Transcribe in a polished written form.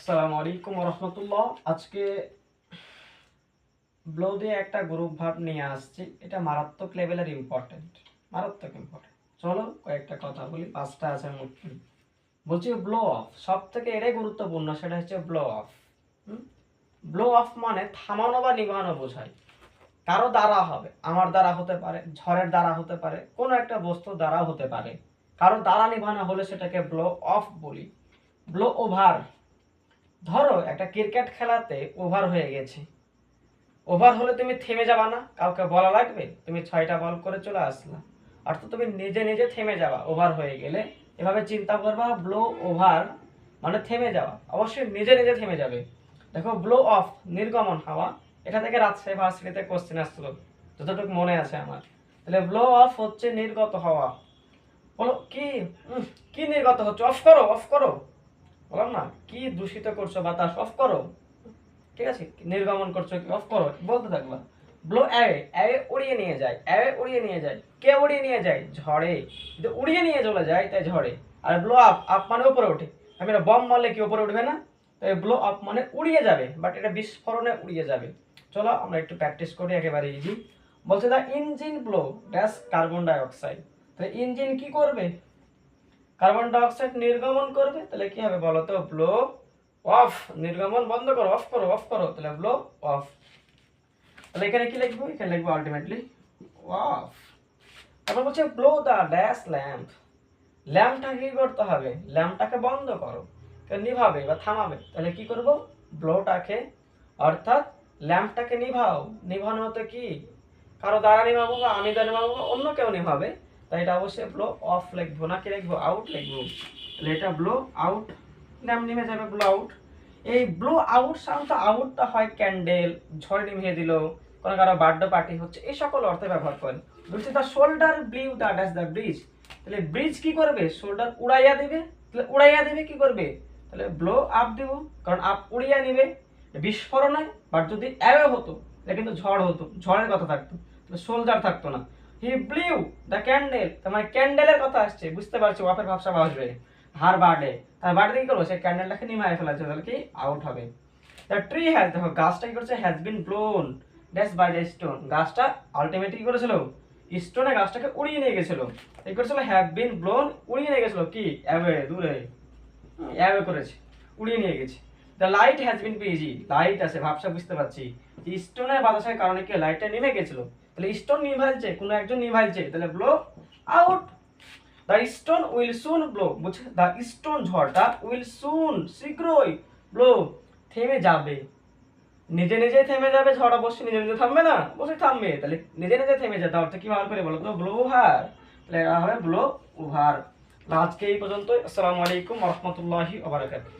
আসসালামু আলাইকুম রহমতুল্লাহ। আজকে ব্লো দিয়ে একটা গ্রুপ ভাব নিয়ে আসছি। এটা মারাত্মক লেভেলের ইম্পর্টেন্ট, মারাত্মক ইম্পর্টেন্ট। চলো কয়েকটা কথা বলি, পাঁচটা আছে মোট। বলছি ব্লো অফ সব থেকে এটাই গুরুত্বপূর্ণ, সেটা হচ্ছে ব্লো অফ। ব্লো অফ মানে থামানো বা নিভানো বোঝায়। কারো দ্বারা হবে, আমার দ্বারা হতে পারে, ঝড়ের দ্বারা হতে পারে, কোনো একটা বস্তুর দ্বারা হতে পারে। কারো দ্বারা নিভানো হলে সেটাকে ব্লো অফ বলি। ব্লো ওভার, ধরো একটা ক্রিকেট খেলাতে ওভার হয়ে গেছে। ওভার হলে তুমি থেমে যাবা না, কাউকে বলা লাগবে? তুমি 6টা বল করে চলে আসলা, অর্থাৎ তুমি নিজে নিজে থেমে যাবা ওভার হয়ে গেলে। এভাবে চিন্তা করবা, ব্লো ওভার মানে থেমে যাওয়া, অবশ্যই নিজে নিজে থেমে যাবে। দেখো ব্লো অফ নির্গমন হওয়া, এটা থেকে রাজশাহী ভার্সিটিতে কোশ্চেন আসছিল যতটুকু মনে আছে আমার। তাহলে ব্লো অফ হচ্ছে নির্গত হওয়া। বলো কি কি নির্গত হচ্ছে? অফ করো, অফ করো। বললাম না, কি দূষিত করছো বাতাস, অফ করো। ঠিক আছে, নির্গমন করছো, অফ করো, বলতে থাকবা। ব্লো অ্যাওয়ে, অ্যাওয়ে উড়িয়ে নিয়ে যায়, অ্যাওয়ে উড়িয়ে নিয়ে যায়। কে উড়িয়ে নিয়ে যায়? ঝড়ে। যদি উড়িয়ে নিয়ে চলে যায় তাই ঝড়ে। আর ব্লো আপ, আপ মানে উপরে ওঠে। আমি এটা বম মারলে কি উপরে উঠবে না? তাই ব্লো আপ মানে উড়িয়ে যাবে, বাট এটা বিস্ফোরণে উড়িয়ে যাবে। চলো আমরা একটু প্র্যাকটিস করি, একেবারে ইজি। বলছে দা engine blow dash carbon die oxide. তাহলে ইঞ্জিন কি করবে? কার্বন ডাই অক্সাইড নির্গমন করবে। তাহলে কি হবে বলো তো? Blow off. নির্গমন বন্ধ করো, অফ করো, অফ করো, তাহলে ব্লো অফ। তাহলে এখানে কি লিখবো? এখানে লিখবো আলটিমেটলি অফ। তারপর বলছে ব্লো দা ড্যাশ ল্যাম্প। ল্যাম্পটাকে কি করতে হবে? ল্যাম্পটাকে বন্ধ করো, নিভাবে বা থামাবে। তাহলে কি করব? ব্লোটাকে, অর্থাৎ ল্যাম্পটাকে নিভাও। নিভানো হতে কি কারো দ্বারা নিভাবো বা আমি দ্বারা নিভাবো বা অন্য কেউ নিভাবে, তাই এটা অবশ্যই ব্লো অফ লিখবো, না কি লিখবো? আউট লিখবো। তাহলে এটা ব্লো আউট, ল্যাম্প নিভে যাবে, ব্লো আউট। এই ব্লো আউট সাধারণত আউটটা হয় ক্যান্ডেল, ঝড়ে নিভিয়ে দিল, কোনো কারো বার্থডে পার্টি হচ্ছে, এই সকল অর্থে ব্যবহার করে। বলছে the shoulder blew the dash the bridge. তাহলে ব্রিজ কি করবে? শোল্ডার উড়াইয়া দিবে। তাহলে উড়াইয়া দিবে কি করবে? তাহলে ব্লো আপ দিব, কারণ আপ উড়িয়া নিবে। বিস্ফোরণ হয়, বাট যদি অ্যাওয়ে হতো এটা কিন্তু ঝড় হতো, ঝড়ের কথা থাকতো, তাহলে সোলজার থাকতো না। হি ব্লিউ দ্য ক্যান্ডেল, তার মানে ক্যান্ডেলের কথা আসছে, বুঝতে পারছো? ওয়াফের ভাবসা আসবে। হার বার্ডে, তার বার্ডে কি করবো? সেই ক্যান্ডেলটাকে নিমায় ফেলাচ্ছে, তাহলে কি আউট হবে। দ্য ট্রি হ্যাজ, দেখো গাছটা কি করছে? Has been blown dash by the stone. গাছটা আলটিমেটলি কি করেছিল? স্টোনে গাছটাকে উড়িয়ে নিয়ে গেছিল। এই করেছিল হ্যাভ বিন ব্লোন, উড়িয়ে নিয়ে গেছিল কি? অ্যাওয়ে, দূরে। অ্যাওয়ে করেছে, উড়িয়ে নিয়ে গেছে। The light has been busy, light আছে, ভাবসা বুঝতে পারছি। স্টোনের বাতাসের কারণে কি লাইটটা নেমে গেছিল, তাহলে স্টোন নিভাইছে, কোনো একজন নিভাইছে, তাহলে blow out. The stone will soon blow, বুঝছে? দ্য স্টোন ঝড়টা উইল সুন শীঘ্রই ব্লো থেমে যাবে। নিজে নিজে থেমে যাবে ঝড়, অবশ্যই নিজে নিজে থামবে না, অবশ্যই থামবে। তাহলে নিজে নিজে থেমে যেতে অর্থ কি ব্যবহার করে বলো তো? Blow over. তাহলে এটা হবে ব্লো ওভার। আজকে এই পর্যন্ত। আসসালামু আলাইকুম ওয়া রাহমাতুল্লাহি ওয়া বারাকাতুহু।